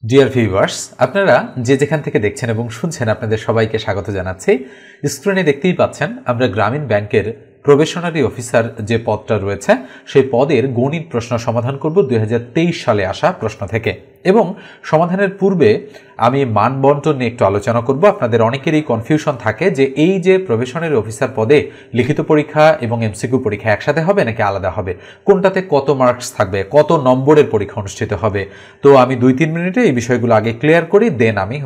Dear viewers, আপনারা যে যেখান থেকে দেখছেন এবং শুনছেন আপনাদের সবাইকে স্বাগত জানাচ্ছি। স্ক্রিনে দেখতেই পাচ্ছেন আমরা গ্রামীণ ব্যাংকের প্রবেশনারি অফিসার যে পদটা রয়েছে সেই পদের গণিত প্রশ্ন সমাধান করব 2023 সালে আসা প্রশ্ন থেকে। এবং সমাধানের পূর্বে আমি মান বন্টন নিয়ে একটু আলোচনা করব। আপনাদের অনেকেরই কনফিউশন থাকে যে এই যে প্রবেশনারি অফিসার পদে লিখিত পরীক্ষা এবং এমসিকিউ পরীক্ষা একসাথে হবে নাকি আলাদা হবে, কোনটাতে কত মার্কস থাকবে, কত নম্বরের পরীক্ষা অনুষ্ঠিত হবে। তো আমি 2-3 মিনিটে এই বিষয়গুলো আগে ক্লিয়ার করি, দেন আমি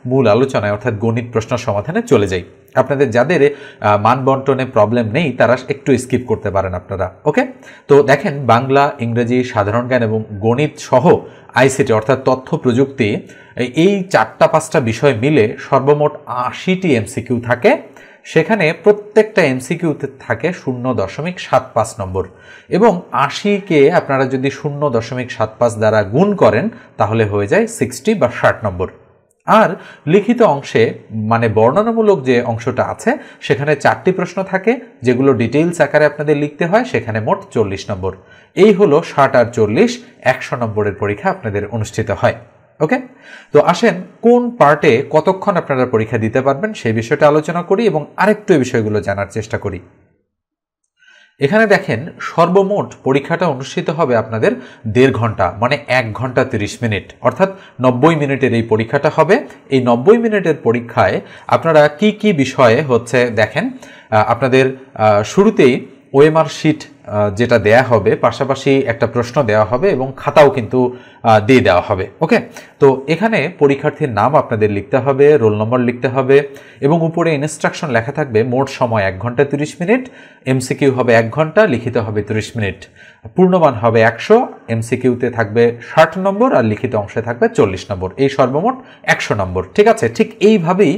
মূল আলোচনায় অর্থাৎ গণিত প্রশ্ন সমাধানে চলে যাই। আপনাদের যাদের মান বন্টনে প্রবলেম নেই তারা একটু স্কিপ করতে পারেন আপনারা। ওকে, তো দেখেন বাংলা, ইংরেজি, সাধারণ জ্ঞান এবং গণিত সহ আইসিটি অর্থাৎ তথ্য প্রযুক্তি, এই 4-5টা বিষয় মিলে সর্বমোট 80টি এমসিকিউ থাকে। সেখানে প্রত্যেকটা এমসিকিউতে থাকে 0.75 নম্বর এবং 80কে আপনারা যদি 0.75 দ্বারা গুণ করেন তাহলে হয়ে যায় 60 বা 60 নম্বর। আর লিখিত অংশে মানে বর্ণনামূলক যে অংশটা আছে সেখানে 4টি প্রশ্ন থাকে যেগুলো ডিটেইলস আকারে আপনাদের লিখতে হয়, সেখানে মোট 40 নম্বর। এই হলো 60 আর 40 100 নম্বরের পরীক্ষা আপনাদের অনুষ্ঠিত হয়। ওকে, তো আসেন কোন পার্টে কতক্ষণ আপনারা পরীক্ষা দিতে পারবেন সেই বিষয়টা আলোচনা করি এবং আরেকটু এই বিষয়গুলো জানার চেষ্টা করি। এখানে দেখেন সর্বমোট পরীক্ষাটা অনুষ্ঠিত হবে আপনাদের 1.5 ঘন্টা, মানে 1 ঘন্টা 30 মিনিট, অর্থাৎ 90 মিনিটের এই পরীক্ষাটা হবে। এই 90 মিনিটের পরীক্ষায় আপনারা কি কি বিষয়ে দেখেন, আপনাদের শুরুতেই ওএমআর শিট যেটা দেয়া হবে, পাশাপাশি একটা প্রশ্ন দেওয়া হবে এবং খাতাও কিন্তু দিয়ে দেওয়া হবে। ওকে, তো এখানে পরীক্ষার্থীর নাম আপনাদের লিখতে হবে, রোল নম্বর লিখতে হবে এবং উপরে ইনস্ট্রাকশন লেখা থাকবে মোট সময় 1 ঘন্টা 30 মিনিট, এমসিকিউ হবে 1 ঘন্টা, লিখিত হবে 30 মিনিট, পূর্ণমান হবে 100, এমসিকিউতে থাকবে 60 নম্বর আর লিখিত অংশে থাকবে 40 নম্বর, এই সর্বমোট 100 নম্বর। ঠিক আছে, ঠিক এইভাবেই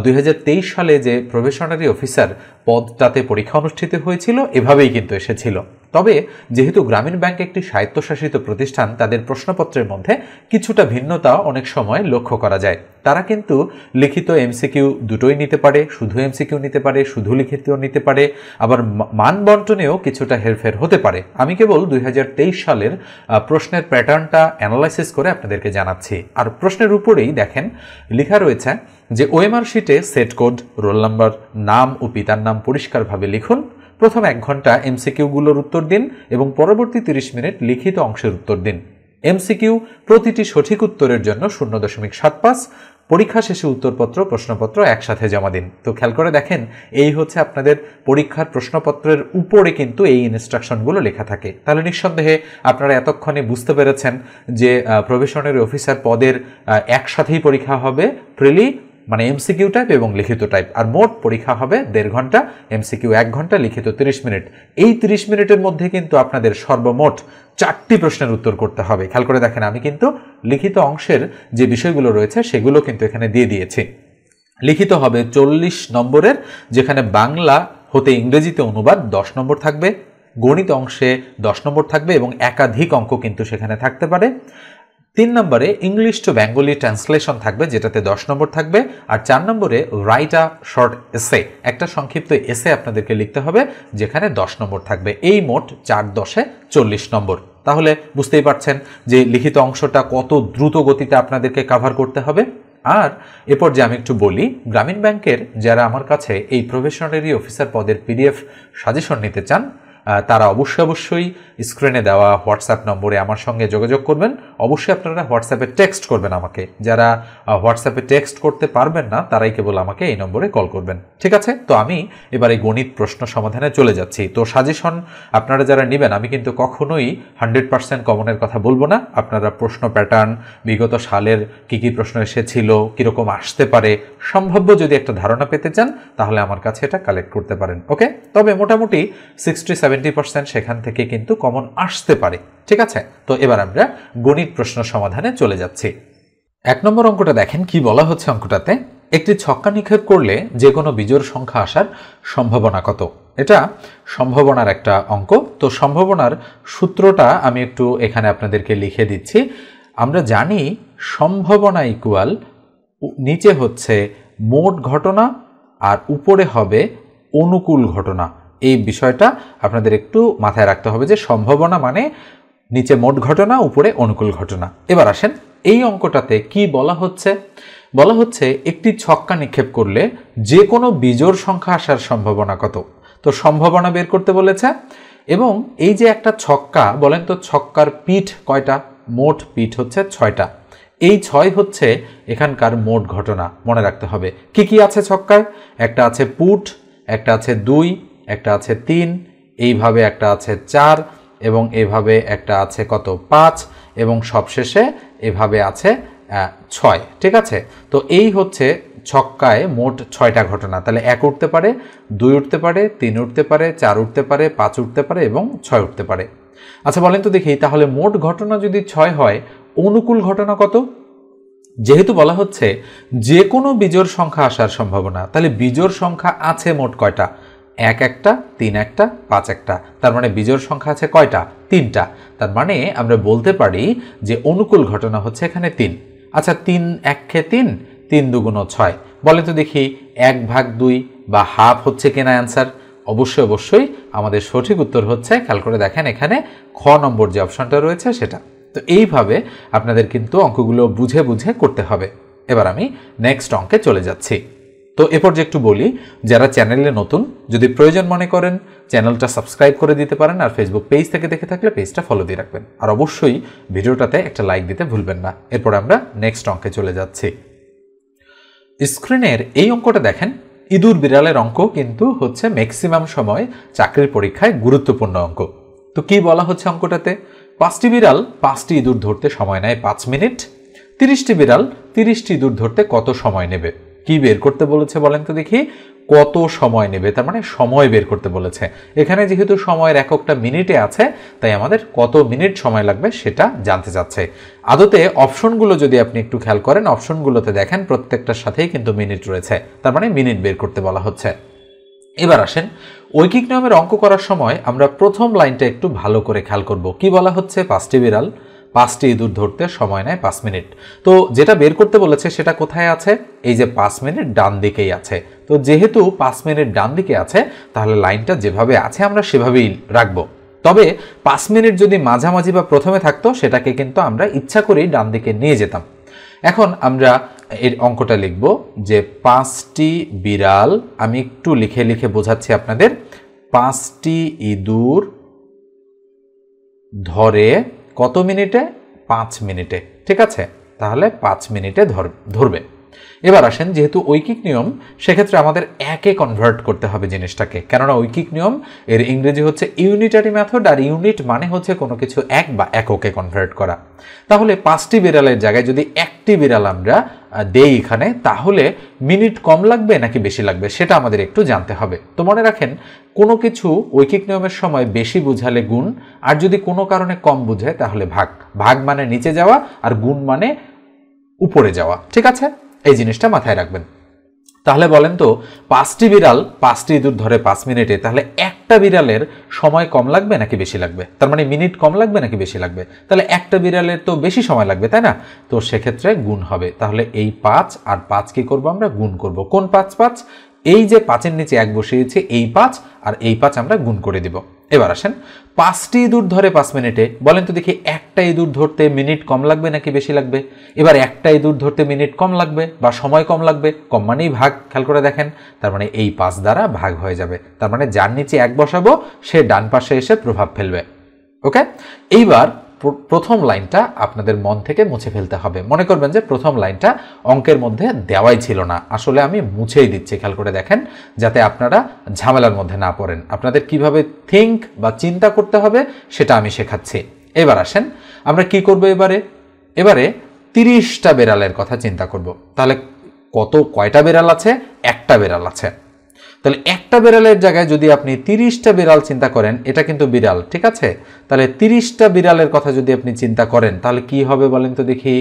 2023 সালে যে প্রবেশনারি অফিসার পদটাতে পরীক্ষা অনুষ্ঠিত হয়েছিল এভাবেই কিন্তু এসেছিল। তবে যেহেতু গ্রামীণ ব্যাংক একটি স্বায়ত্তশাসিত প্রতিষ্ঠান, তাদের প্রশ্নপত্রের মধ্যে কিছুটা ভিন্নতা অনেক সময় লক্ষ্য করা যায়। তারা কিন্তু লিখিত এমসিকিউ দুটোই নিতে পারে, শুধু এমসিকিউ নিতে পারে, শুধু লিখিত নিতে পারে, আবার মান বন্টনেও কিছুটা হেরফের হতে পারে। আমি কেবল 2023 সালের প্রশ্নের প্যাটার্নটা অ্যানালাইসিস করে আপনাদেরকে জানাচ্ছি। আর প্রশ্নের উপরেই দেখেন লেখা রয়েছে যে ওএমআর শিটে সেট কোড, রোল নাম্বার, নাম ও পিতার নাম পরিষ্কারভাবে লিখুন। প্রথম 1 ঘন্টা এমসিকিউগুলোর উত্তর দিন এবং পরবর্তী 30 মিনিট লিখিত অংশের উত্তর দিন। এমসিকিউ প্রতিটি সঠিক উত্তরের জন্য 0.75, পরীক্ষা শেষে উত্তরপত্র প্রশ্নপত্র একসাথে জমা দিন। তো খেয়াল করে দেখেন এই আপনাদের পরীক্ষার প্রশ্নপত্রের উপরে কিন্তু এই ইনস্ট্রাকশনগুলো লেখা থাকে। তাহলে নিঃসন্দেহে আপনারা এতক্ষণে বুঝতে পেরেছেন যে প্রবেশনারি অফিসার পদের একসাথেই পরীক্ষা হবে, প্রিলি মানে এমসিকিউ টাইপ এবং লিখিত টাইপ, আর মোট পরীক্ষা হবে 1.5 ঘন্টা, এমসিকিউ 1 ঘন্টা, লিখিত 30 মিনিট। এই 30 মিনিটের মধ্যে কিন্তু আপনাদের সর্বমোট 4টি প্রশ্নের উত্তর করতে হবে। খেয়াল করে দেখেন আমি কিন্তু লিখিত অংশের যে বিষয়গুলো রয়েছে সেগুলো কিন্তু এখানে দিয়ে দিয়েছি। লিখিত হবে 40 নম্বরের, যেখানে বাংলা হতে ইংরেজিতে অনুবাদ 10 নম্বর থাকবে, গণিত অংশে 10 নম্বর থাকবে এবং একাধিক অঙ্ক কিন্তু সেখানে থাকতে পারে। 3 নম্বরে ইংলিশ টু বেঙ্গলি ট্রান্সলেশন থাকবে, যেটাতে 10 নম্বর থাকবে। আর 4 নম্বরে রাইট আ শর্ট এসে, একটা সংক্ষিপ্ত এসে আপনাদেরকে লিখতে হবে, যেখানে 10 নম্বর থাকবে। এই মোট 4-10-এ 40 নম্বর। তাহলে বুঝতেই পারছেন যে লিখিত অংশটা কত দ্রুত গতিতে আপনাদেরকে কাভার করতে হবে। আর এরপর যে আমি একটু বলি, গ্রামীণ ব্যাংকের যারা আমার কাছে এই প্রবেশনারি অফিসার পদের পিডিএফ সাজেশন নিতে চান তারা অবশ্যই স্ক্রিনে দেওয়া হোয়াটসঅ্যাপ নম্বরে আমার সঙ্গে যোগাযোগ করবেন। অবশ্যই আপনারা হোয়াটসঅ্যাপে টেক্সট করবেন আমাকে, যারা হোয়াটসঅ্যাপে টেক্সট করতে পারবেন না তারাই কেবল আমাকে এই নম্বরে কল করবেন। ঠিক আছে, তো আমি এবারে গণিত প্রশ্ন সমাধানে চলে যাচ্ছি। তো সাজেশন আপনারা যারা নেবেন, আমি কিন্তু কখনোই 100% কমনের কথা বলবো না। আপনারা প্রশ্ন প্যাটার্ন, বিগত সালের কি কি প্রশ্ন এসেছিল, কিরকম আসতে পারে, সম্ভাব্য যদি একটা ধারণা পেতে চান তাহলে আমার কাছে এটা কালেক্ট করতে পারেন। ওকে, তবে মোটামুটি 60-70% সেখান থেকে কিন্তু কমন আসতে পারে। ঠিক আছে, তো এবার আমরা গণিত প্রশ্ন সমাধানে চলে যাচ্ছি। 1 নম্বর অঙ্কটা দেখেন কি বলা হচ্ছে। অঙ্কটাতে একটি ছক্কা নিক্ষেপ করলে যে কোনো বিজোড় সংখ্যা আসার সম্ভাবনা কত? এটা সম্ভাবনার একটা অঙ্ক। তো সম্ভাবনার সূত্রটা আমি একটু এখানে আপনাদেরকে লিখে দিচ্ছি। আমরা জানি সম্ভাবনা ইকুয়াল নিচে হচ্ছে মোট ঘটনা আর উপরে হবে অনুকূল ঘটনা। এই বিষয়টা আপনাদের একটু মাথায় রাখতে হবে যে সম্ভাবনা মানে নিচে মোট ঘটনা, উপরে অনুকূল ঘটনা। এবার আসেন এই অঙ্কটাতে কি বলা হচ্ছে? বলা হচ্ছে একটি ছক্কা নিক্ষেপ করলে যে কোনো বিজোড় সংখ্যা আসার সম্ভাবনা কত। তো সম্ভাবনা বের করতে বলেছে এবং এই যে একটা ছক্কা, বলেন তো ছক্কার পিঠ কয়টা? মোট পিঠ হচ্ছে 6টা। এই 6 হচ্ছে এখানকার মোট ঘটনা, মনে রাখতে হবে। কি কি আছে ছক্কায়? একটা আছে পুট, একটা আছে 2, একটা আছে 3, এইভাবে একটা আছে 4 এবং এভাবে একটা আছে কত? 5 এবং সবশেষে এভাবে আছে 6। ঠিক আছে, তো এই হচ্ছে ছক্কায় মোট 6টা ঘটনা। তাহলে 1 উঠতে পারে, 2 উঠতে পারে, 3 উঠতে পারে, 4 উঠতে পারে, 5 উঠতে পারে এবং 6 উঠতে পারে। আচ্ছা বলেন তো দেখি, তাহলে মোট ঘটনা যদি 6 হয়, অনুকূল ঘটনা কত? যেহেতু বলা হচ্ছে যে কোনো বিজোড় সংখ্যা আসার সম্ভাবনা, তাহলে বিজোড় সংখ্যা আছে মোট কয়টা? 1 একটা, 3 একটা, 5 একটা। তার মানে বিজোড় সংখ্যা আছে কয়টা? 3টা। তার মানে আমরা বলতে পারি যে অনুকূল ঘটনা হচ্ছে এখানে 3। আচ্ছা 3 1 3, 3 2 6। বলেন তো দেখি 1/2 বা হাফ হচ্ছে কিনা অ্যান্সার? অবশ্যই অবশ্যই আমাদের সঠিক উত্তর হচ্ছে, খেয়াল করে দেখেন এখানে খ নম্বর যে অপশনটা রয়েছে সেটা। তো এইভাবে আপনাদের কিন্তু অঙ্কগুলো বুঝে বুঝে করতে হবে। এবার আমি নেক্সট অঙ্কে চলে যাচ্ছি। তো এরপর যে একটু বলি, যারা চ্যানেলে নতুন, যদি প্রয়োজন মনে করেন চ্যানেলটা সাবস্ক্রাইব করে দিতে পারেন, আর ফেসবুক পেজ থেকে দেখে থাকলে পেজটা ফলো দিয়ে রাখবেন, আর অবশ্যই ভিডিওটাতে একটা লাইক দিতে ভুলবেন না। এরপর আমরা নেক্সট অঙ্কে চলে যাচ্ছি। স্ক্রিনের এই অঙ্কটা দেখেন, ইঁদুর বিড়ালের অঙ্ক কিন্তু হচ্ছে ম্যাক্সিমাম সময় চাকরির পরীক্ষায় গুরুত্বপূর্ণ অঙ্ক। তো কি বলা হচ্ছে অঙ্কটাতে? 5টি বিড়াল 5টি ইঁদুর ধরতে সময় নেয় 5 মিনিট। 30টি বিড়াল 30টি ইঁদুর ধরতে কত সময় নেবে? কি বের করতে বলেছে বলেন তো দেখি? কত সময় নেবে, তার মানে সময় বের করতে বলেছে। এখানে যেহেতু সময়ের এককটা মিনিটে আছে, তাই আমাদের কত মিনিট সময় লাগবে সেটা জানতে চাচ্ছে। আদতে অপশনগুলো যদি আপনি একটু খেয়াল করেন, অপশনগুলোতে দেখেন প্রত্যেকটার সাথেই কিন্তু মিনিট রয়েছে, তার মানে মিনিট বের করতে বলা হচ্ছে। এবার আসেন, ঐকিক নিয়মের অঙ্ক করার সময় আমরা প্রথম লাইনটা একটু ভালো করে খেয়াল করব। কি বলা হচ্ছে? 5টি বিড়াল 5টি ইঁদুর ধরতে সময় নেয় 5 মিনিট। তো যেটা বের করতে বলেছে সেটা কোথায় আছে? এই যে 5 মিনিট ডান দিকেই আছে। তো যেহেতু 5 মিনিট ডান দিকে আছে, তাহলে লাইনটা যেভাবে আছে আমরা সেভাবেই রাখবো। তবে 5 মিনিট যদি মাঝামাঝি বা প্রথমে থাকতো, সেটাকে কিন্তু আমরা ইচ্ছা করেই ডান দিকে নিয়ে যেতাম। এখন আমরা এর অঙ্কটা লিখব যে 5টি বিড়াল, আমি একটু লিখে লিখে বোঝাচ্ছি আপনাদের, 5টি ইঁদুর ধরে কত মিনিটে? 5 মিনিটে। ঠিক আছে, তাহলে 5 মিনিটে ধরবে। এবার আসেন, যেহেতু ঐকিক নিয়ম, সেক্ষেত্রে আমাদের একে কনভার্ট করতে হবে জিনিসটাকে, কেননা ঐকিক নিয়ম এর ইংরেজি হচ্ছে ইউনিটারি মেথড, আর ইউনিট মানে হচ্ছে কোনো কিছু এক বা এককে কনভার্ট করা। তাহলে 5টি বিড়ালের জায়গায় যদি 1টি বিড়াল আমরা দেই এখানে, তাহলে মিনিট কম লাগবে নাকি বেশি লাগবে সেটা আমাদের একটু জানতে হবে। তো মনে রাখেন, কোনো কিছু ঐকিক নিয়মের সময় বেশি বুঝালে গুণ, আর যদি কোনো কারণে কম বুঝায় তাহলে ভাগ। ভাগ মানে নিচে যাওয়া, আর গুণ মানে উপরে যাওয়া। ঠিক আছে, এই জিনিসটা মাথায় রাখবেন। তাহলে বলেন তো, 5টি বিড়াল 5টি ইঁদুর ধরে 5 মিনিটে, তাহলে একটা বিড়ালের সময় কম লাগবে নাকি বেশি লাগবে? তার মানে মিনিট কম লাগবে নাকি বেশি লাগবে? তাহলে একটা বিড়ালের তো বেশি সময় লাগবে, তাই না? তো সেক্ষেত্রে গুণ হবে। তাহলে এই 5 আর 5 কি করবো? আমরা গুণ করব। কোন 5 5? এই যে 5-এর নিচে 1 বসিয়েছে, এই 5 আর এই 5 আমরা গুণ করে দিব। এবার আসেন, 5টি ইঁদুর ধরে 5 মিনিটে, বলেন তো দেখি একটা ইঁদুর ধরতে মিনিট কম লাগবে নাকি বেশি লাগবে? এবার একটা ইঁদুর ধরতে মিনিট কম লাগবে বা সময় কম লাগবে, কম মানেই ভাগ। খেয়াল করে দেখেন, তার মানে এই 5 দ্বারা ভাগ হয়ে যাবে। তার মানে যার নিচে 1 বসাবো সে ডান পাশে এসে প্রভাব ফেলবে। ওকে, এইবার প্রথম লাইনটা আপনাদের মন থেকে মুছে ফেলতে হবে। মনে করবেন যে প্রথম লাইনটা অঙ্কের মধ্যে দেওয়াই ছিল না, আসলে আমি মুছেই দিচ্ছি। খেয়াল করে দেখেন, যাতে আপনারা ঝামেলার মধ্যে না পড়েন। আপনাদের কিভাবে থিঙ্ক বা চিন্তা করতে হবে সেটা আমি শেখাচ্ছি। এবার আসেন, আমরা কি করব এবারে 30টা বিড়ালের কথা চিন্তা করব। তাহলে কয়টা বিড়াল আছে? একটা বিড়াল আছে। তাহলে একটা বিড়ালের জায়গায় যদি আপনি 30টা বিড়াল চিন্তা করেন, এটা কিন্তু বিড়াল, ঠিক আছে? তাহলে 30টা বিড়ালের কথা যদি আপনি চিন্তা করেন, তাহলে কি হবে বলেন তো দেখি?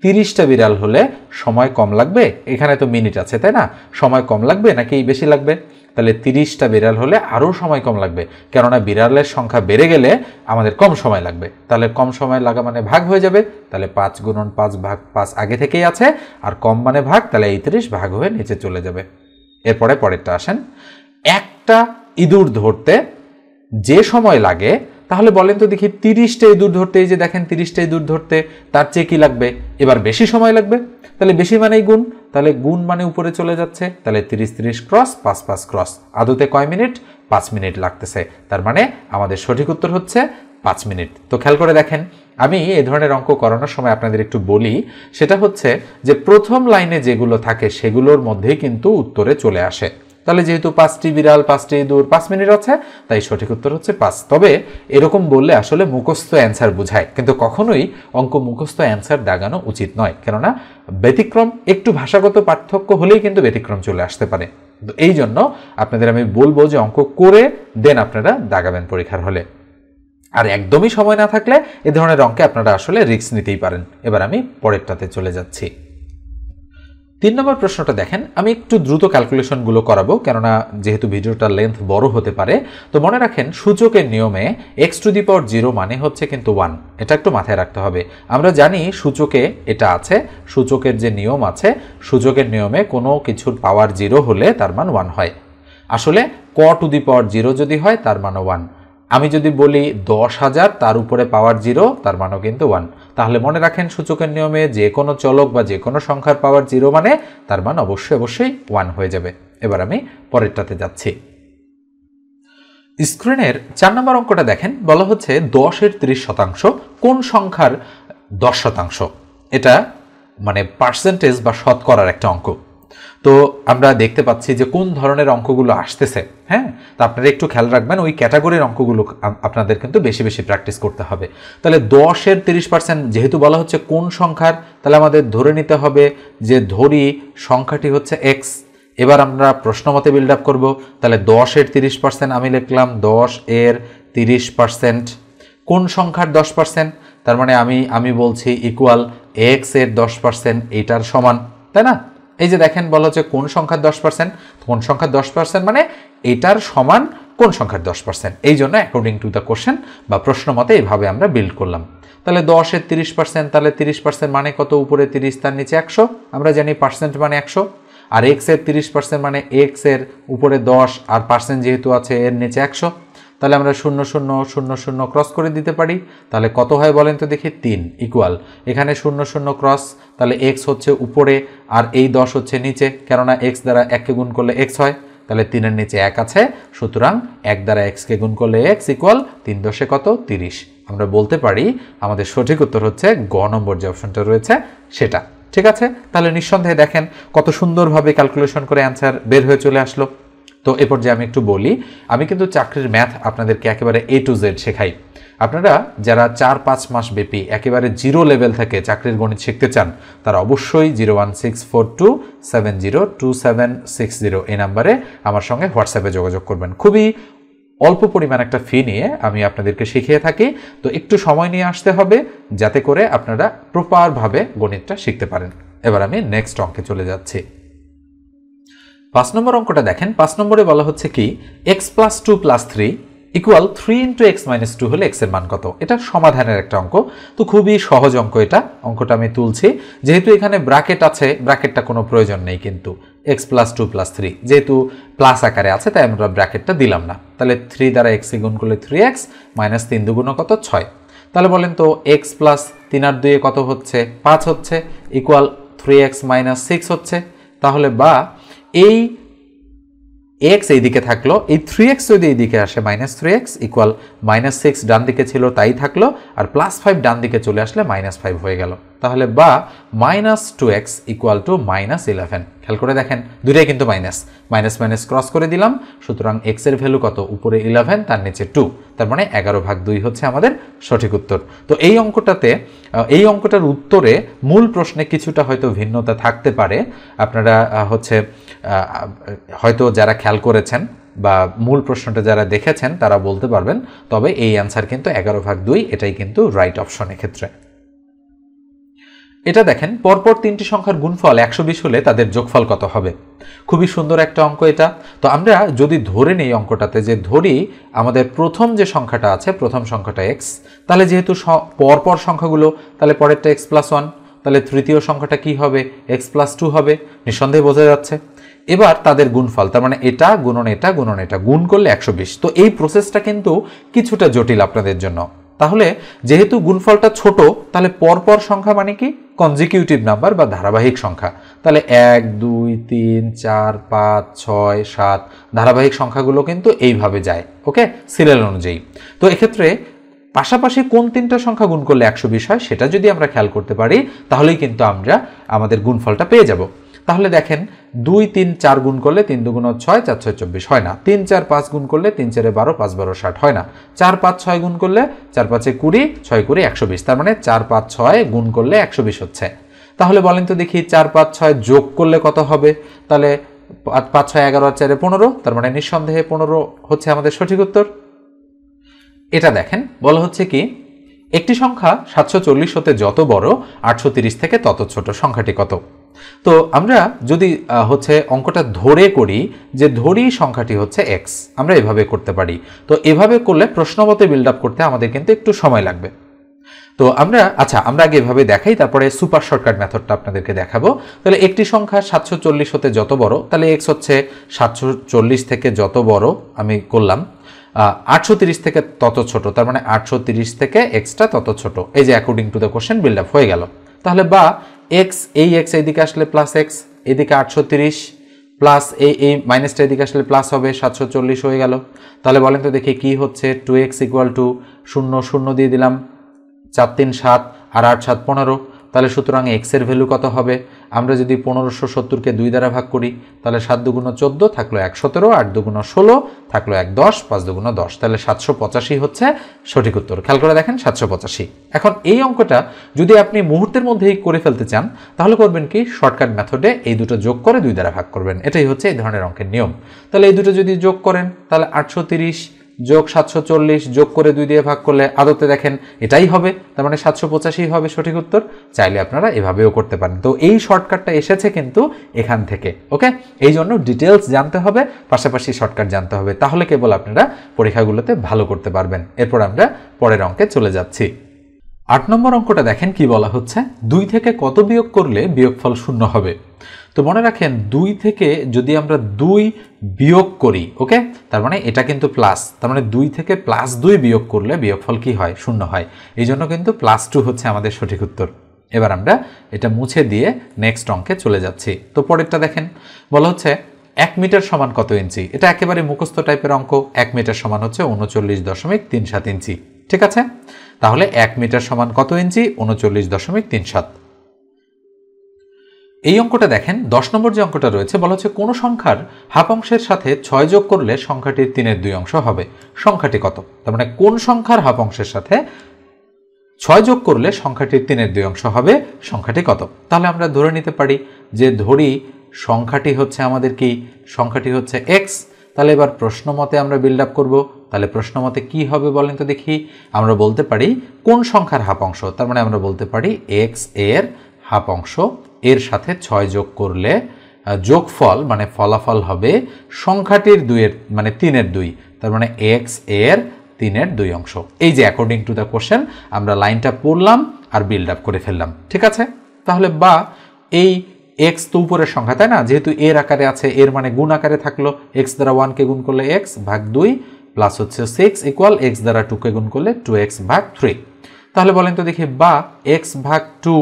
30টা বিড়াল হলে সময় কম লাগবে, এখানে তো মিনিট আছে তাই না? সময় কম লাগবে নাকি বেশি লাগবে? তাহলে 30টা বিড়াল হলে আরও সময় কম লাগবে, কেননা বিড়ালের সংখ্যা বেড়ে গেলে আমাদের কম সময় লাগবে। তাহলে কম সময় লাগা মানে ভাগ হয়ে যাবে। তাহলে 5 গুণন 5 ভাগ 5 আগে থেকেই আছে, আর কম মানে ভাগ, তাহলে এই 30 ভাগ হয়ে নিচে চলে যাবে। এরপরে পরেরটা আসেন, একটা ইঁদুর ধরতে যে সময় লাগে তাহলে বলেন তো দেখি 30টা ইঁদুর ধরতে, এই যে দেখেন 30টা ইঁদুর ধরতে তার চেয়ে কি লাগবে, এবার বেশি সময় লাগবে। তাহলে বেশি মানেই গুণ, তাহলে গুণ মানে উপরে চলে যাচ্ছে, তাহলে 30 30 ক্রস 5 5 ক্রস, আদতে কয় মিনিট, 5 মিনিট লাগতেছে। তার মানে আমাদের সঠিক উত্তর হচ্ছে 5 মিনিট। তো খেয়াল করে দেখেন, আমি এই ধরনের অঙ্ক করানোর সময় আপনাদের একটু বলি, সেটা হচ্ছে যে প্রথম লাইনে যেগুলো থাকে সেগুলোর মধ্যেই কিন্তু উত্তরে চলে আসে। তাহলে যেহেতু 5টি বিড়াল 5টি ইঁদুর 5 মিনিট আছে, তাই সঠিক উত্তর হচ্ছে 5। তবে এরকম বললে আসলে মুখস্থ অ্যান্সার বোঝায়, কিন্তু কখনোই অঙ্ক মুখস্থ অ্যান্সার দাগানো উচিত নয়, কেননা ব্যতিক্রম একটু ভাষাগত পার্থক্য হলেই কিন্তু ব্যতিক্রম চলে আসতে পারে। তো এই জন্য আপনাদের আমি বলবো যে অঙ্ক করে দেন আপনারা দাগাবেন পরীক্ষার হলে। আর একদমই সময় না থাকলে এ ধরনের অঙ্কে আপনারা আসলে রিস্ক নিতেই পারেন। এবার আমি পরেরটাতে চলে যাচ্ছি। 3 নম্বর প্রশ্নটা দেখেন, আমি একটু দ্রুত ক্যালকুলেশনগুলো করাবো, কেননা যেহেতু ভিডিওটার লেন্থ বড় হতে পারে। তো মনে রাখেন, সূচকের নিয়মে x⁻0 মানে হচ্ছে কিন্তু 1, এটা একটু মাথায় রাখতে হবে। আমরা জানি সূচকে এটা আছে, সূচকের যে নিয়ম আছে, সূচকের নিয়মে কোনো কিছুর পাওয়ার 0 হলে তার মান 1 হয়। আসলে c⁻0 যদি হয় তার মানও 1। আমি যদি বলি 10,000 তার উপরে পাওয়ার 0, তার মানও কিন্তু 1। তাহলে মনে রাখেন, সূচকের নিয়মে যে কোনো চলক বা যে কোনো সংখ্যার পাওয়ার 0 মানে তার মান অবশ্যই 1 হয়ে যাবে। এবার আমি পরেরটাতে যাচ্ছি। স্ক্রিনের 4 নম্বর অঙ্কটা দেখেন, বলা হচ্ছে 10-এর 30% কোন সংখ্যার 10%। এটা মানে পার্সেন্টেজ বা শতকরার একটা অঙ্ক। তো আমরা দেখতে পাচ্ছি যে কোন ধরনের অঙ্কগুলো আসতেছে। হ্যাঁ, তো আপনারা একটু খেয়াল রাখবেন, ওই ক্যাটাগরির অঙ্কগুলো আপনাদের কিন্তু বেশি বেশি প্র্যাকটিস করতে হবে। তাহলে 10-এর 30% যেহেতু বলা হচ্ছে কোন সংখ্যার, তাহলে আমাদের ধরে নিতে হবে যে ধরি সংখ্যাটি হচ্ছে এক্স। এবার আমরা প্রশ্নমতে বিল্ড আপ করবো। তাহলে 10-এর 30% আমি লিখলাম 10-এর 30% কোন সংখ্যার 10%, তার মানে আমি বলছি ইকুয়াল এক্স-এর 10%, এইটার সমান, তাই না? এই যে দেখেন, বলা হচ্ছে কোন সংখ্যার 10%, কোন সংখ্যার 10% মানে এটার সমান কোন সংখ্যার 10%। এই জন্য অ্যাকর্ডিং টু দ্য কোশ্চেন বা প্রশ্ন মতে এইভাবে আমরা বিল্ড করলাম। তাহলে 10-এর 30%, তাহলে 30% মানে কত, উপরে 30 তার নিচে 100, আমরা জানি পার্সেন্ট মানে 100। আর এক্স-এর 30% মানে এক্স-এর উপরে 10 আর পার্সেন্ট যেহেতু আছে এর নিচে 100, তাহলে আমরা 0 0 0 0 ক্রস করে দিতে পারি। তাহলে কত হয় বলেন তো দেখি, 3 ইকুয়াল এখানে 0 0 ক্রস, তাহলে এক্স হচ্ছে উপরে আর এই 10 হচ্ছে নিচে, কেননা এক্স দ্বারা 1কে গুণ করলে এক্স হয়, তাহলে 3-এর নিচে 1 আছে, সুতরাং 1 দ্বারা এক্সকে গুণ করলে এক্স ইকুয়াল 3 10 কত, 30। আমরা বলতে পারি আমাদের সঠিক উত্তর হচ্ছে গ নম্বর যে অপশনটা রয়েছে সেটা। ঠিক আছে, তাহলে নিঃসন্দেহে দেখেন কত সুন্দরভাবে ক্যালকুলেশন করে অ্যান্সার বের হয়ে চলে আসলো। তো এরপর যে আমি একটু বলি, আমি কিন্তু চাকরির ম্যাথ আপনাদেরকে একেবারে A to Z শেখাই। আপনারা যারা 4-5 মাস ব্যাপী একেবারে 0 লেভেল থেকে চাকরির গণিত শিখতে চান, তারা অবশ্যই 01642702760 এই নাম্বারে আমার সঙ্গে হোয়াটসঅ্যাপে যোগাযোগ করবেন। খুবই অল্প পরিমাণ একটা ফি নিয়ে আমি আপনাদেরকে শিখিয়ে থাকি। তো একটু সময় নিয়ে আসতে হবে, যাতে করে আপনারা প্রপারভাবে গণিতটা শিখতে পারেন। এবার আমি নেক্সট অঙ্কে চলে যাচ্ছি। 5 নম্বর অঙ্কটা দেখেন, 5 নম্বরে বলা হচ্ছে কি, x+2 + 3 ইকুয়াল 3 × x - 2 হলে x এর মান কত। এটা সমাধানের একটা অঙ্ক, তো খুবই সহজ অঙ্ক। অঙ্কটা আমি তুলছি, যেহেতু এখানে ব্র্যাকেট আছে, ব্র্যাকেটটা কোনো প্রয়োজন নেই, কিন্তু x+2 + 3 যেহেতু প্লাস আকারে আছে তাই আমরা ব্র্যাকেটটা দিলাম না। তাহলে 3 দ্বারা x গুণ করলে 3x - 3 দুগুণ কত, 6। তাহলে বলেন তো x + 3 আর 2 কত হচ্ছে, 5 হচ্ছে, ইকুয়াল 3x - 6 হচ্ছে। তাহলে বা এই x এই দিকে থাকলো, এই 3x যদি এই দিকে আসে -3x ইকুয়াল -6 ডান দিকে ছিল তাই থাকলো, আর +5 ডান দিকে চলে আসলে -5 হয়ে গেল। তাহলে বা -2x ইকুয়াল টু -11। খেয়াল করে দেখেন, দুটাই কিন্তু মাইনাস মাইনাস ক্রস করে দিলাম, সুতরাং x এর ভ্যালু কত, উপরে 11 তার নিচে 2, তার মানে 11/2 হচ্ছে আমাদের সঠিক উত্তর। তো এই অঙ্কটার উত্তরে মূল প্রশ্নে কিছুটা হয়তো ভিন্নতা থাকতে পারে। আপনারা হয়তো যারা খেয়াল করেছেন বা মূল প্রশ্নটা যারা দেখেছেন তারা বলতে পারবেন, তবে এই অ্যান্সার কিন্তু 11/2, এটাই কিন্তু রাইট অপশন এক্ষেত্রে। এটা দেখেন, পরপর 3টি সংখ্যার গুণফল 120 হলে তাদের যোগফল কত হবে। খুবই সুন্দর একটা অঙ্ক এটা। তো আমরা যদি ধরে নেই অঙ্কটাতে, যে ধরি আমাদের প্রথম যে সংখ্যাটা আছে, প্রথম সংখ্যাটা x, তাহলে যেহেতু পরপর সংখ্যাগুলো, তাহলে পরেরটা x+1, তাহলে তৃতীয় সংখ্যাটা কি হবে, x+2 হবে, নিঃসন্দেহে বোঝা যাচ্ছে। এবার তাদের গুণফল, তার মানে এটা গুণন এটা গুণন এটা, গুণ করলে 120। তো এই প্রসেসটা কিন্তু কিছুটা জটিল আপনাদের জন্য। তাহলে যেহেতু গুণফলটা ছোট, তাহলে পরপর সংখ্যা মানে কি কনজিকিউটিভ নাম্বার বা ধারাবাহিক সংখ্যা। তাহলে 1 2 3 4 5 6 7 ধারাবাহিক সংখ্যাগুলো কিন্তু এইভাবে যায়, ওকে, সিরিয়াল অনুযায়ী। তো এক্ষেত্রে পাশাপাশি কোন তিনটা সংখ্যা গুণ করলে 120 হয় সেটা যদি আমরা খেয়াল করতে পারি, তাহলেই কিন্তু আমরা আমাদের গুণফলটা পেয়ে যাব। তাহলে দেখেন 2 3 4 গুণ করলে 3 2 6 4 6 24 হয় না, 3 4 5 গুণ করলে 3 4 12 5 12 60 হয় না, 4 5 6 গুণ করলে 4 5 20 6 20 120, তার মানে 4 5 6 গুণ করলে 120 হচ্ছে। তাহলে বলেন তো দেখি 4 5 6 যোগ করলে কত হবে? তাহলে 5 6 11 আর 4 15, তার মানে নিঃসন্দেহে 15 হচ্ছে আমাদের সঠিক উত্তর। এটা দেখেন বলা হচ্ছে কি একটি সংখ্যা 740 হতে যত বড় 830 থেকে তত ছোট, সংখ্যাটি কত? তো আমরা যদি হচ্ছে অঙ্কটা ধরে করি, যে ধরি সংখ্যাটি হচ্ছে x, আমরা এভাবে করতে পারি। তো এভাবে করলে প্রশ্নমতে বিল্ড আপ করতে আমাদের কিন্তু একটু সময় লাগবে। তো আমরা আগে এভাবে দেখাই, তারপরে সুপার শর্টকাট মেথডটা আপনাদেরকে দেখাবো। তাহলে একটি সংখ্যা 740 হতে যত বড়, তাহলে x হচ্ছে 740 থেকে যত বড় আমি করলাম, 830 থেকে তত ছোট, তার মানে 830 থেকে এক্সটা তত ছোট। এই যে according to the question build up হয়ে গেল। তাহলে বা এক্স, এই এক্স এইদিকে আসলে প্লাস এক্স, এদিকে 830 প্লাস এই মাইনাসটা এদিকে আসলে প্লাস হবে, 740 হয়ে গেল। তাহলে বলেন তো দেখি কি হচ্ছে, 2x ইকুয়াল টু 0 0 দিয়ে দিলাম, 4 3 7 আর 8 7 15। তাহলে সুতরাং এক্স এর ভ্যালু কত হবে? আমরা যদি 1570কে 2 দ্বারা ভাগ করি, তাহলে 7 2 14 থাকলো 117, 8 2 16 থাকলো 1 10, 5 2 10, তাহলে 785 হচ্ছে সঠিক উত্তর। খেয়াল করে দেখেন 785। এখন এই অঙ্কটা যদি আপনি মুহূর্তের মধ্যেই করে ফেলতে চান, তাহলে করবেন কি, শর্টকাট মেথডে এই দুটো যোগ করে 2 দ্বারা ভাগ করবেন। এটাই হচ্ছে এই ধরনের অঙ্কের নিয়ম। তাহলে এই দুটো যদি যোগ করেন, তাহলে 830 যোগ 740 যোগ করে 2 দিয়ে ভাগ করলে আদতে দেখেন এটাই হবে, তার মানে 785 হবে সঠিক উত্তর। চাইলে আপনারা এভাবেও করতে পারেন। তো এই শর্টকাটটা এসেছে কিন্তু এখান থেকে, ওকে। এই জন্য ডিটেলস জানতে হবে, পাশাপাশি শর্টকাট জানতে হবে, তাহলে কেবল আপনারা পরীক্ষাগুলোতে ভালো করতে পারবেন। এরপর আমরা পরের অঙ্কে চলে যাচ্ছি। 8 নম্বর অঙ্কটা দেখেন কি বলা হচ্ছে, 2 থেকে কত বিয়োগ করলে বিয়োগফল 0 হবে? তো মনে রাখেন 2 থেকে যদি আমরা 2 বিয়োগ করি, ওকে, তার মানে এটা কিন্তু প্লাস, তার মানে 2 থেকে +2 বিয়োগ করলে বিয়োগফল কি হয়? 0 হয়। এই জন্য কিন্তু +2 হচ্ছে আমাদের সঠিক উত্তর। এবার আমরা এটা মুছে দিয়ে নেক্সট অঙ্কে চলে যাচ্ছি। তো পরেরটা দেখেন বলা হচ্ছে 1 মিটার সমান কত ইঞ্চি? এটা একেবারে মুখস্থ টাইপের অঙ্ক। 1 মিটার সমান হচ্ছে 39.37 ইঞ্চি, ঠিক আছে। তাহলে 1 মিটার সমান কত ইঞ্চি? 39.37। এই অঙ্কটা দেখেন 10 নম্বর যে অঙ্কটা রয়েছে, বলা হচ্ছে কোন সংখ্যার হাফ অংশের সাথে 6 যোগ করলে সংখ্যাটির 3/2 অংশ হবে, সংখ্যাটি কত? তার মানে কোন সংখ্যার হাফ অংশের সাথে 6 যোগ করলে সংখ্যাটির 3/2 অংশ হবে, সংখ্যাটি কত? তাহলে আমরা ধরে নিতে পারি যে ধরি সংখ্যাটি হচ্ছে আমাদের কি, সংখ্যাটি হচ্ছে x। তাহলে এবার প্রশ্ন মতে আমরা বিল্ড আপ করবো। তাহলে প্রশ্ন মতে কি হবে বলেন তো দেখি? আমরা বলতে পারি কোন সংখ্যার হাফ অংশ, তার মানে আমরা বলতে পারি x এর হাফ অংশ এর সাথে 6 যোগ করলে যোগফল মানে ফলাফল হবে সংখ্যাটির 2 মানে 3/2, তার মানে x এর 3/2 অংশ। এই যে অ্যাকর্ডিং টু দ্য কোশ্চেন আমরা লাইনটা পড়লাম আর বিল্ড আপ করে ফেললাম, ঠিক আছে। তাহলে বা এই x তো উপরের সংখ্যা, তাই না, যেহেতু এর আকারে আছে, এর মানে গুণ আকারে থাকলো, x দ্বারা 1 কে গুণ করলে x ভাগ 2 প্লাস হচ্ছে 6 ইকুয়াল x দ্বারা 2 কে গুণ করলে 2x ভাগ 3। তাহলে বলেন তো দেখি বা x ভাগ 2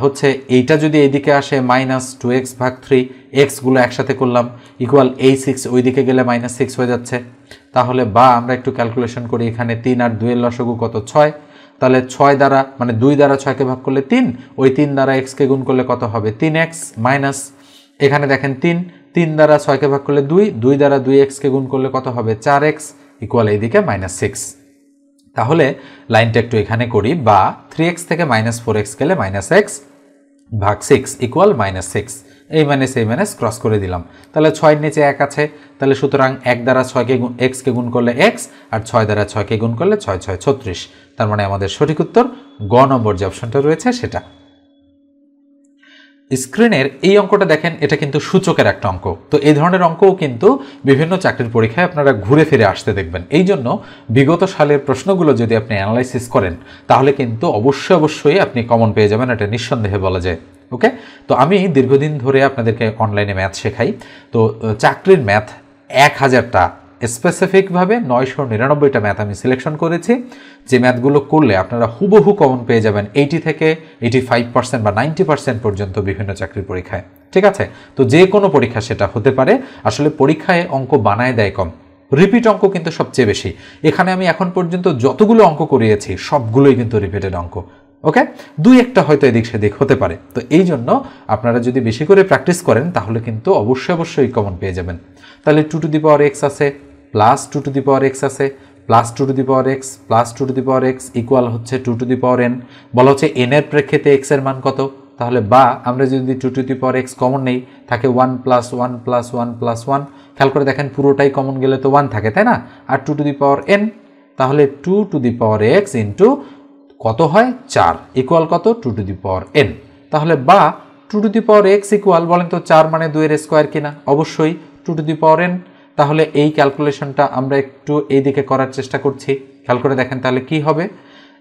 হচ্ছে এইটা যদি এইদিকে আসে -2x ভাগ 3, x গুলো একসাথে করলাম ইকুয়াল এই 6 ওইদিকে গেলে -6 হয়ে যাচ্ছে। তাহলে বা আমরা একটু ক্যালকুলেশন করি, এখানে 3 আর 2 এর লসাগু কত? 6। তাহলে 6 দ্বারা মানে 2 দ্বারা 6কে ভাগ করলে 3, ওই 3 দ্বারা x কে গুণ করলে কত হবে? 3x মাইনাস এখানে দেখেন 3 দ্বারা 6কে ভাগ করলে 2 দ্বারা 2x কে গুণ করলে কত হবে? 4x ইকুয়াল এইদিকে -6। তাহলে লাইনটা একটু এখানে করি, বা 3x থেকে -4x গেলে -x ভাগ 6 ইকুয়াল -6। এই মাইনাস ক্রস করে দিলাম। তাহলে 6 নিচে 1 আছে, তাহলে সুতরাং 1 দ্বারা 6কে x কে গুণ করলে x, আর 6 দ্বারা 6কে গুণ করলে 6 6 36। তার মানে আমাদের সঠিক উত্তর গ নম্বর যে অপশনটা রয়েছে সেটা। স্ক্রিনের এই অঙ্কটা দেখেন, এটা কিন্তু সূচকের একটা অঙ্ক। তো এই ধরনের অঙ্কও কিন্তু বিভিন্ন চাকরির পরীক্ষায় আপনারা ঘুরে ফিরে আসতে দেখবেন। এই জন্য বিগত সালের প্রশ্নগুলো যদি আপনি অ্যানালাইসিস করেন, তাহলে কিন্তু অবশ্যই আপনি কমন পেয়ে যাবেন, এটা নিঃসন্দেহে বলা যায়। ওকে, তো আমি দীর্ঘদিন ধরে আপনাদেরকে অনলাইনে ম্যাথ শেখাই। তো চাকরির ম্যাথ 1000টা স্পেসিফিকভাবে 999টা ম্যাথ আমি সিলেকশন করেছি, যে ম্যাথগুলো করলে আপনারা হুবহু কমন পেয়ে যাবেন 80 থেকে 85% বা 90% পর্যন্ত বিভিন্ন চাকরির পরীক্ষায়। ঠিক আছে, তো যে কোনো পরীক্ষা সেটা হতে পারে। আসলে পরীক্ষায় অঙ্ক বানায় দেয় কম, রিপিট অঙ্ক কিন্তু সবচেয়ে বেশি। এখানে আমি এখন পর্যন্ত যতগুলো অঙ্ক করিয়েছি সবগুলোই কিন্তু রিপিটেড অঙ্ক। ওকে, দুই একটা হয়তো এদিক সেদিক হতে পারে। তো এই জন্য আপনারা যদি বেশি করে প্র্যাকটিস করেন তাহলে কিন্তু অবশ্যই কমন পেয়ে যাবেন। তাহলে 2 টু দি পাওয়ার x আছে, plus 2 to the power x আছে, plus 2 to the power x plus 2 to the power x equal হচ্ছে 2 টু দি পাওয়ার n। বলা হচ্ছে n এর প্রেক্ষিতে x এর মান কত, তাহলে বা আমরা যদি 2 to the power x common নেই, থাকে 1 প্লাস 1 প্লাস 1 প্লাস 1। খেয়াল করে দেখেন পুরোটাই কমন গেলে তো 1 থাকে, তাই না? আর 2 টু দি পাওয়ার n, তাহলে 2 to the power x into কত হয় 4 ইকুয়াল কত 2 টু দি পাওয়ার n। তাহলে বা 2 to the power x equal, বলেন তো 4 মানে 2 এর স্কোয়ার কিনা? অবশ্যই 2 টু দি পাওয়ার n। তাহলে এই ক্যালকুলেশনটা আমরা একটু এই দিকে করার চেষ্টা করছি। খেয়াল করে দেখেন তাহলে কি হবে,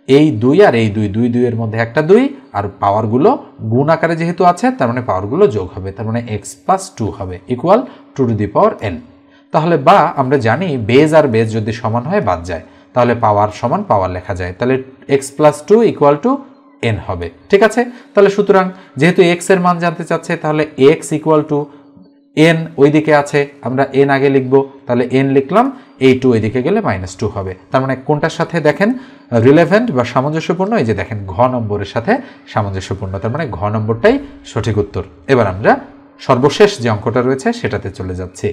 এই 2 আর এই 2 এর মধ্যে একটা 2, আর পাওয়ারগুলো গুণ আকারে যেহেতু আছে তার মানে পাওয়ারগুলো যোগ হবে, তার মানে x প্লাস 2 হবে equal 2 to the power n। তাহলে বা আমরা জানি বেজ আর বেজ যদি সমান হয় বাদ যায়, তাহলে পাওয়ার সমান পাওয়ার লেখা যায়, তাহলে x plus 2 equal to n হবে। ঠিক আছে, তাহলে সুতরাং যেহেতু x এর মান জানতে চাচ্ছে তাহলে x ইকুয়াল টু n ওইদিকে আছে, আমরা n আগে লিখব, তাহলে n লিখলাম, এই 2 ওইদিকে গেলে -2 হবে। তার মানে কোনটার সাথে দেখেন রিলেভেন্ট বা সামঞ্জস্যপূর্ণ, এই যে দেখেন ঘ নম্বরের সাথে সামঞ্জস্যপূর্ণ, তার মানে ঘ নম্বরটাই সঠিক উত্তর। এবার আমরা সর্বশেষ যে অঙ্কটা রয়েছে সেটাতে চলে যাচ্ছি।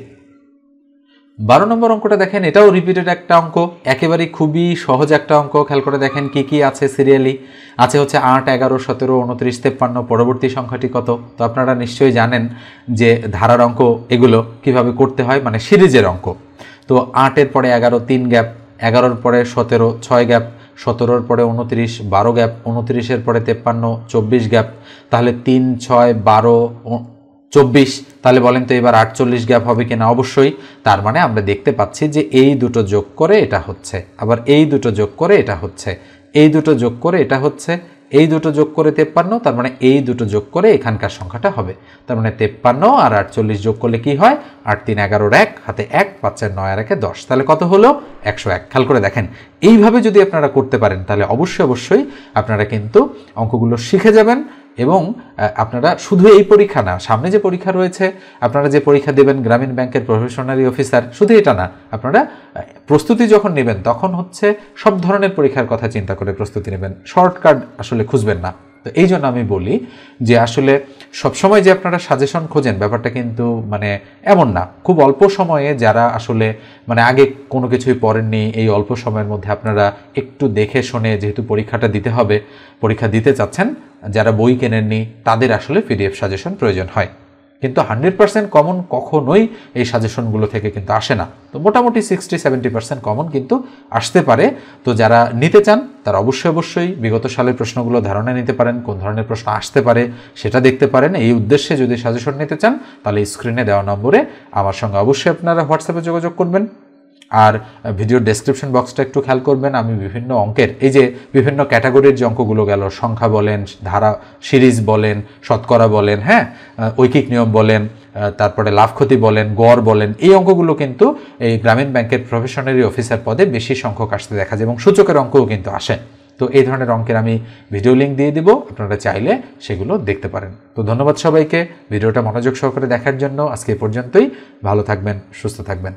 12 নম্বর অঙ্কটা দেখেন, এটাও রিপিটেড একটা অঙ্ক, একেবারেই খুবই সহজ একটা অঙ্ক। খেয়াল করে দেখেন কি কি আছে সিরিয়ালি। আছে হচ্ছে 8, 11, 17, 29, 53, পরবর্তী সংখ্যাটি কত। তো আপনারা নিশ্চয়ই জানেন যে ধারার অঙ্ক এগুলো কিভাবে করতে হয়, মানে সিরিজের অঙ্ক। তো 8-এর পরে 11 3 গ্যাপ, 11-এর পরে 17 6 গ্যাপ, 17-এর পরে 29 12 গ্যাপ, 29-এর পরে 53 24 গ্যাপ, তাহলে 3 6 12 24, তাহলে বলেন তো এবার 48 গ্যাপ হবে কিনা? অবশ্যই। তার মানে আমরা দেখতে পাচ্ছি যে এই দুটো যোগ করে এটা হচ্ছে, আবার এই দুটো যোগ করে এটা হচ্ছে, এই দুটো যোগ করে এটা হচ্ছে, এই দুটো যোগ করে 53, তার মানে এই দুটো যোগ করে এখানকার সংখ্যাটা হবে। তার মানে 53 আর 48 যোগ করলে কি হয়, 8 3 11 1, হাতে 1 5 4 9 আর 1 10, তাহলে কত হলো 101। খেয়াল করে দেখেন এইভাবে যদি আপনারা করতে পারেন তাহলে অবশ্যই আপনারা কিন্তু অঙ্কগুলো শিখে যাবেন। এবং আপনারা শুধু এই পরীক্ষা না, সামনে যে পরীক্ষা রয়েছে, আপনারা যে পরীক্ষা দেবেন গ্রামীণ ব্যাংকের প্রফেশনারি অফিসার, শুধু এটা না, আপনারা প্রস্তুতি যখন নেবেন তখন হচ্ছে সব ধরনের পরীক্ষার কথা চিন্তা করে প্রস্তুতি নেবেন, শর্টকাট আসলে খুঁজবেন না। তো এই জন্য আমি বলি যে আসলে সবসময় যে আপনারা সাজেশন খোঁজেন ব্যাপারটা কিন্তু মানে এমন না। খুব অল্প সময়ে যারা আসলে মানে আগে কোনো কিছুই পড়েননি, এই অল্প সময়ের মধ্যে আপনারা একটু দেখে শুনে, যেহেতু পরীক্ষাটা দিতে হবে, পরীক্ষা দিতে চাচ্ছেন, যারা বই কেনেননি তাদের আসলে পিডিএফ সাজেশন প্রয়োজন হয়। কিন্তু 100% কমন কখনোই এই সাজেশনগুলো থেকে কিন্তু আসে না। তো মোটামুটি 60-70% কমন কিন্তু আসতে পারে। তো যারা নিতে চান তারা অবশ্যই বিগত সালের প্রশ্নগুলো ধারণা নিতে পারেন, কোন ধরনের প্রশ্ন আসতে পারে সেটা দেখতে পারেন। এই উদ্দেশ্যে যদি সাজেশন নিতে চান তাহলে স্ক্রিনে দেওয়া নম্বরে আমার সঙ্গে অবশ্যই আপনারা হোয়াটসঅ্যাপে যোগাযোগ করবেন। আর ভিডিওর ডেসক্রিপশন বক্সটা একটু খেয়াল করবেন, আমি বিভিন্ন অঙ্কের এই যে বিভিন্ন ক্যাটাগরির যে অঙ্কগুলো গেল, সংখ্যা বলেন, ধারা সিরিজ বলেন, শতকরা বলেন, হ্যাঁ ঐকিক নিয়ম বলেন, তারপরে লাভ ক্ষতি বলেন, গড় বলেন, এই অঙ্কগুলো কিন্তু এই গ্রামীণ ব্যাংকের প্রফেশনারি অফিসার পদে বেশি সংখ্যক আসতে দেখা যায় এবং সূচকের অঙ্কও কিন্তু আসে। তো এই ধরনের অঙ্কের আমি ভিডিও লিঙ্ক দিয়ে দিব, আপনারা চাইলে সেগুলো দেখতে পারেন। তো ধন্যবাদ সবাইকে ভিডিওটা মনোযোগ সহকারে দেখার জন্য। আজকে এ পর্যন্তই। ভালো থাকবেন, সুস্থ থাকবেন।